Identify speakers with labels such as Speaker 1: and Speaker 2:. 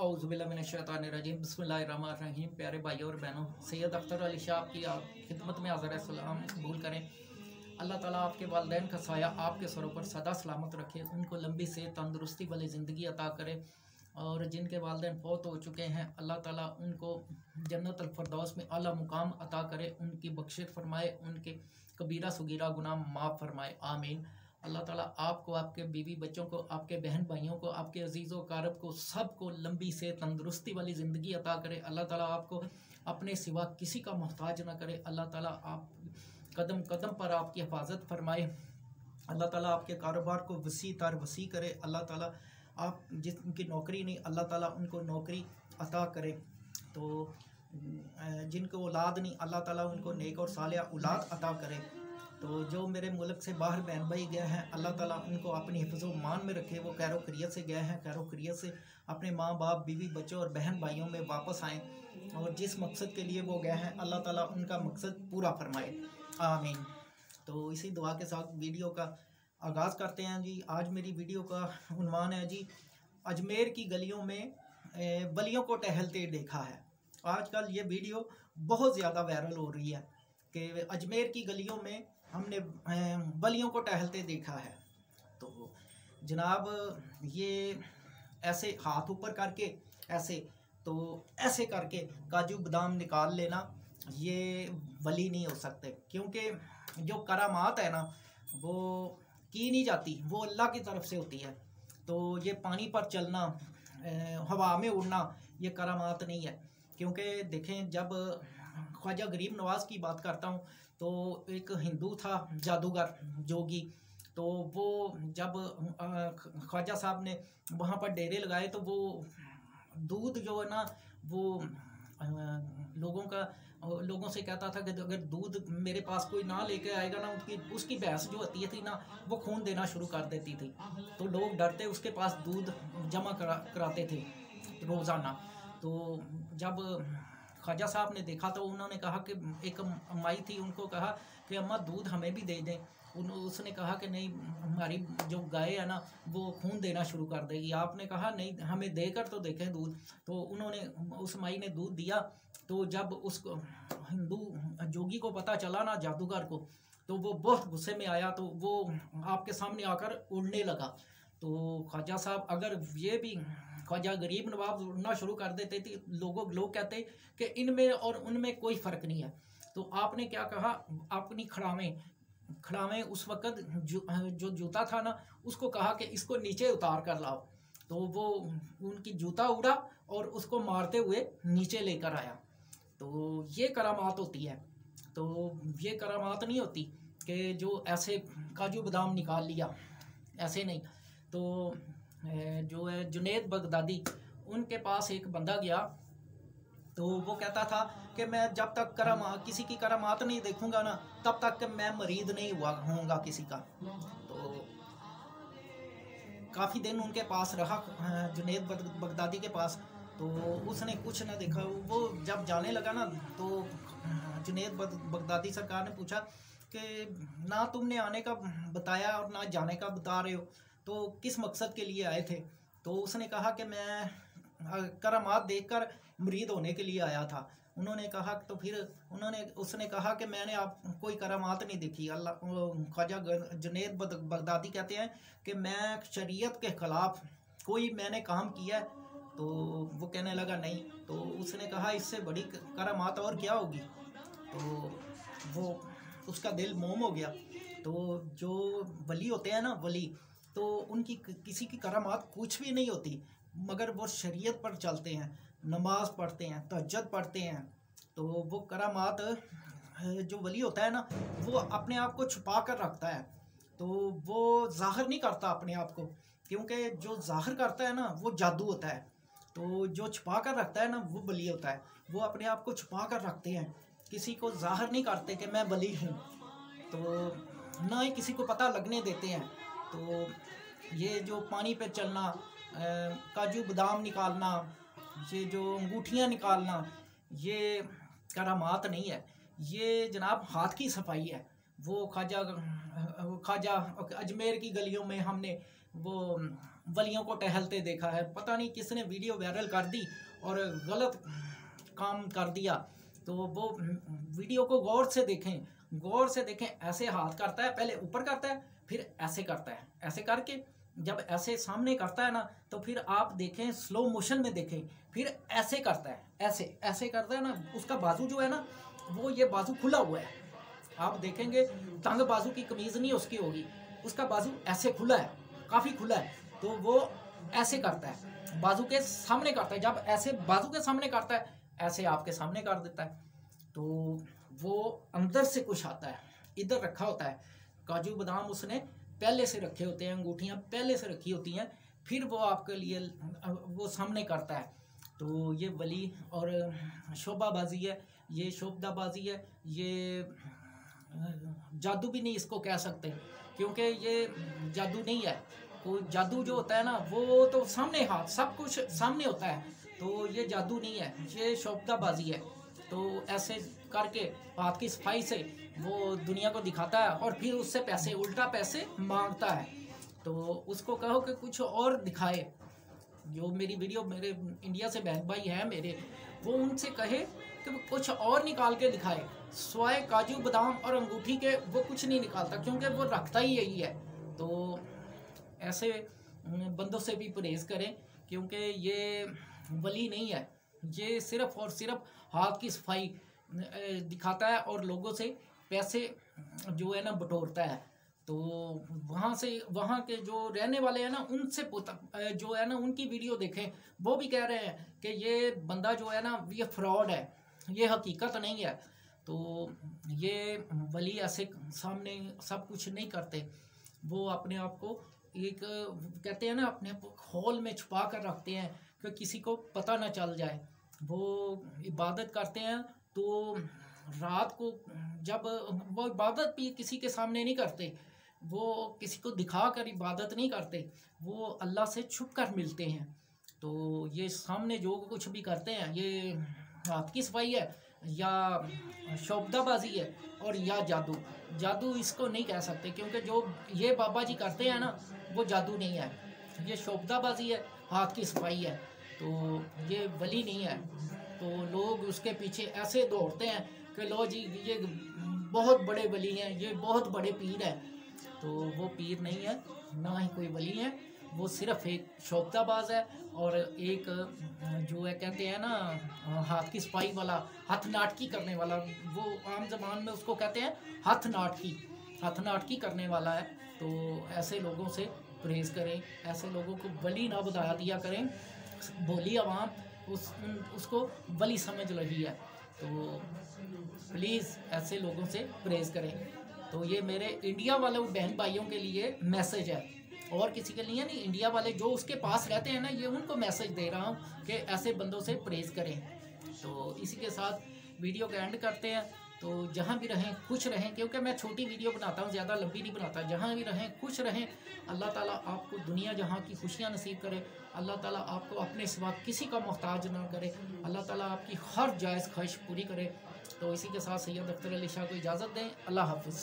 Speaker 1: औज़ुबिल्लाहिमिनश्शैतानिर्रजीम बिस्मिल्लाहिर्रहमानिर्रहीम। प्यारे भाइयों और बहनों, सैयद अख्तर अली शाह की खिदमत में हाज़िर है। सलाम कबूल करें। अल्लाह ताला आपके वालिदैन का साया आपके सरों पर सदा सलामत रखे, उनको लंबी सेहत तंदुरुस्ती वाली ज़िंदगी अता करे। और जिनके वालिदैन फौत हो चुके हैं, अल्लाह ताला उनको जन्नतुल फिरदौस में आला मुकाम अता करे, उनकी बख्शिश फरमाए, उनके कबीरा सगीरा गुनाह माफ़ फरमाए, आमीन। अल्लाह ताला आपको, आपके बीवी बच्चों को, आपके बहन भाइयों को, आपके अजीज़ों कारब को, सबको लंबी से तंदुरुस्ती वाली ज़िंदगी अता करे। अल्लाह ताला आपको अपने सिवा किसी का मोहताज ना करे। अल्लाह ताला आप कदम कदम पर आपकी हिफाजत फरमाए। अल्लाह ताला आपके कारोबार को वसी तर वसी करे। अल्लाह ताला आप जिनकी नौकरी नहीं, अल्लाह ताला उनको नौकरी अता करे। तो जिनको औलाद नहीं, अल्लाह ताला उनको नेक और सालिया औलाद अता करे। तो जो मेरे मुल्क से बाहर बहन भाई गए हैं, अल्लाह ताला उनको अपनी हिफ्ज़ो मान में रखे। वो खैरो खैरियत से गए हैं, खैरो खैरियत से अपने माँ बाप, बीवी बच्चों और बहन भाइयों में वापस आएँ, और जिस मकसद के लिए वो गए हैं, अल्लाह ताला उनका मकसद पूरा फरमाए, आमीन। तो इसी दुआ के साथ वीडियो का आगाज़ करते हैं जी। आज मेरी वीडियो का उन्वान है जी, अजमेर की गलियों में वलियों को टहलते देखा है। आजकल ये वीडियो बहुत ज़्यादा वायरल हो रही है कि अजमेर की गलियों में हमने वलियों को टहलते देखा है। तो जनाब, ये ऐसे हाथ ऊपर करके ऐसे, तो ऐसे करके काजू बादाम निकाल लेना, ये वली नहीं हो सकते। क्योंकि जो करामात है ना, वो की नहीं जाती, वो अल्लाह की तरफ से होती है। तो ये पानी पर चलना, हवा में उड़ना, ये करामात नहीं है। क्योंकि देखें, जब ख्वाजा गरीब नवाज़ की बात करता हूँ, तो एक हिंदू था जादूगर जोगी। तो वो जब ख्वाजा साहब ने वहाँ पर डेरे लगाए, तो वो दूध जो है ना, वो लोगों से कहता था कि अगर दूध मेरे पास कोई ना लेके आएगा ना, उसकी भैंस जो होती थी ना, वो खून देना शुरू कर देती थी। तो लोग डरते उसके पास दूध जमा कराते थे रोज़ाना। तो जब ख्वाजा साहब ने देखा, तो उन्होंने कहा कि एक माई थी, उनको कहा कि अम्मा दूध हमें भी दे दें। उसने कहा कि नहीं, हमारी जो गाय है ना, वो खून देना शुरू कर देगी। आपने कहा नहीं, हमें देकर तो देखें दूध। तो उन्होंने, उस माई ने दूध दिया। तो जब उस हिंदू जोगी को पता चला ना, जादूगर को, तो वो बहुत गुस्से में आया। तो वो आपके सामने आकर उड़ने लगा। तो ख्वाजा साहब, अगर ये भी ख्वाजा गरीब नवाब उड़ना शुरू कर देते थे, लोग कहते कि इनमें और उनमें कोई फ़र्क नहीं है। तो आपने क्या कहा, अपनी खड़ावें उस वक़्त जो जूता था ना, उसको कहा कि इसको नीचे उतार कर लाओ। तो वो उनकी जूता उड़ा और उसको मारते हुए नीचे लेकर आया। तो ये करामात होती है। तो ये करामात नहीं होती कि जो ऐसे काजू बादाम निकाल लिया, ऐसे नहीं। तो जो है जुनैद बगदादी, उनके पास एक बंदा गया। तो वो कहता था कि मैं जब तक किसी की करामात नहीं देखूंगा ना, तब तक कि मैं मरीद नहीं होऊंगा किसी का। तो काफ़ी दिन उनके पास रहा, जुनैद बगदादी के पास। तो उसने कुछ ना देखा। वो जब जाने लगा ना, तो जुनैद बगदादी सरकार ने पूछा कि ना तुमने आने का बताया और ना जाने का बता रहे हो, तो किस मकसद के लिए आए थे? तो उसने कहा कि मैं करामात देखकर मुरीद होने के लिए आया था। उन्होंने कहा, तो फिर उसने कहा कि मैंने आप कोई करामात नहीं देखी। ख्वाजा जुनैद बगदादी कहते हैं कि मैं शरीयत के ख़िलाफ़ कोई मैंने काम किया है? तो वो कहने लगा नहीं। तो उसने कहा, इससे बड़ी करामात और क्या होगी? तो वो उसका दिल मोम हो गया। तो जो वली होते हैं ना, वली, तो उनकी किसी की करामात कुछ भी नहीं होती, मगर वो शरीयत पर चलते हैं, नमाज पढ़ते हैं, तहज्जुद पढ़ते हैं। तो वो करामात, जो वली होता है ना, वो अपने आप को छुपा कर रखता है। तो वो ज़ाहिर नहीं करता अपने आप को, क्योंकि जो ज़ाहिर करता है ना, वो जादू होता है। तो जो छुपा कर रखता है ना, वो वली होता है। वो अपने आप को छुपा कर रखते हैं, किसी को ज़ाहिर नहीं करते कि मैं वली हूँ। तो ना ही किसी को पता लगने देते हैं। तो ये जो पानी पे चलना, काजू बादाम निकालना, ये जो अंगूठियाँ निकालना, ये करामात नहीं है। ये जनाब हाथ की सफाई है। वो ख्वाजा अजमेर की गलियों में हमने वो वलियों को टहलते देखा है, पता नहीं किसने वीडियो वायरल कर दी और गलत काम कर दिया। तो वो वीडियो को गौर से देखें, गौर से देखें। ऐसे हाथ करता है, पहले ऊपर करता है, फिर ऐसे करता है, ऐसे करके जब ऐसे सामने करता है ना, तो फिर आप देखें स्लो मोशन में देखें, फिर ऐसे करता है, ऐसे ऐसे करता है ना, उसका बाजू जो है ना, वो ये बाजू खुला हुआ है। आप देखेंगे तंग बाजू की कमीज़ नहीं उसकी होगी, उसका बाजू ऐसे खुला है, काफ़ी खुला है। तो वो ऐसे करता है, बाजू के सामने करता है। जब ऐसे बाजू के सामने करता है, ऐसे आपके सामने कर देता है। तो वो अंदर से कुछ आता है, इधर रखा होता है काजू बादाम, उसने पहले से रखे होते हैं, अंगूठियाँ पहले से रखी होती हैं, फिर वो आपके लिए वो सामने करता है। तो ये वली और शोभाबाजी है, ये शोभदाबाजी है, ये जादू भी नहीं इसको कह सकते, क्योंकि ये जादू नहीं है। कोई जादू जो होता है ना, वो तो सामने हाथ सब कुछ सामने होता है, तो ये जादू नहीं है, ये शोभदाबाजी है। तो ऐसे करके हाथ की सफाई से वो दुनिया को दिखाता है और फिर उससे पैसे, उल्टा पैसे मांगता है। तो उसको कहो कि कुछ और दिखाए। जो मेरी वीडियो, मेरे इंडिया से बहन भाई हैं मेरे, वो उनसे कहे कि वो कुछ और निकाल के दिखाए, स्वाय काजू बादाम और अंगूठी के वो कुछ नहीं निकालता, क्योंकि वो रखता ही यही है। तो ऐसे बंदों से भी परहेज करें, क्योंकि ये वली नहीं है, ये सिर्फ और सिर्फ हाथ की सफाई दिखाता है और लोगों से पैसे जो है ना बटोरता है। तो वहाँ के जो रहने वाले हैं ना, उनसे जो है ना उनकी वीडियो देखें, वो भी कह रहे हैं कि ये बंदा जो है ना ये फ्रॉड है, ये हकीकत नहीं है। तो ये वली ऐसे सामने सब कुछ नहीं करते, वो अपने आप को एक कहते हैं ना, अपने हॉल में छुपा कर रखते हैं कि किसी को पता ना चल जाए। वो इबादत करते हैं तो रात को, जब वो इबादत भी किसी के सामने नहीं करते, वो किसी को दिखा कर इबादत नहीं करते, वो अल्लाह से छुप कर मिलते हैं। तो ये सामने जो कुछ भी करते हैं, ये हाथ की सफाई है या शोभदाबाजी है और या जादू। जादू इसको नहीं कह सकते, क्योंकि जो ये बाबा जी करते हैं ना, वो जादू नहीं है, ये शोभदाबाजी है, हाथ की सफाई है। तो ये वली नहीं है। तो लोग उसके पीछे ऐसे दौड़ते हैं कि लो जी ये बहुत बड़े वली हैं, ये बहुत बड़े पीर हैं। तो वो पीर नहीं है, ना ही कोई वली है, वो सिर्फ एक शोभताबाज है और एक जो है कहते हैं ना हाथ की सफाई वाला, हाथ नाटकी करने वाला। वो आम जबान में उसको कहते हैं हाथ नाटकी करने वाला है। तो ऐसे लोगों से परहेज करें, ऐसे लोगों को वली ना बता दिया करें। बोली आवाम उसको वली समझ रही है। तो प्लीज़ ऐसे लोगों से परहेज करें। तो ये मेरे इंडिया वाले बहन भाइयों के लिए मैसेज है, और किसी के लिए नहीं। इंडिया वाले जो उसके पास रहते हैं ना, ये उनको मैसेज दे रहा हूँ कि ऐसे बंदों से परहेज करें। तो इसी के साथ वीडियो का एंड करते हैं। तो जहाँ भी रहें खुश रहें, क्योंकि मैं छोटी वीडियो बनाता हूँ, ज़्यादा लंबी नहीं बनाता। जहाँ भी रहें खुश रहें। अल्लाह ताला आपको दुनिया जहाँ की खुशियाँ नसीब करे। अल्लाह ताला आपको अपने सिवा किसी का मोहताज ना करे। अल्लाह ताला आपकी हर जायज़ ख्वाहिश पूरी करे। तो इसी के साथ सैयद अख्तर अली शाह को इजाज़त दें। अल्लाह हाफिज़।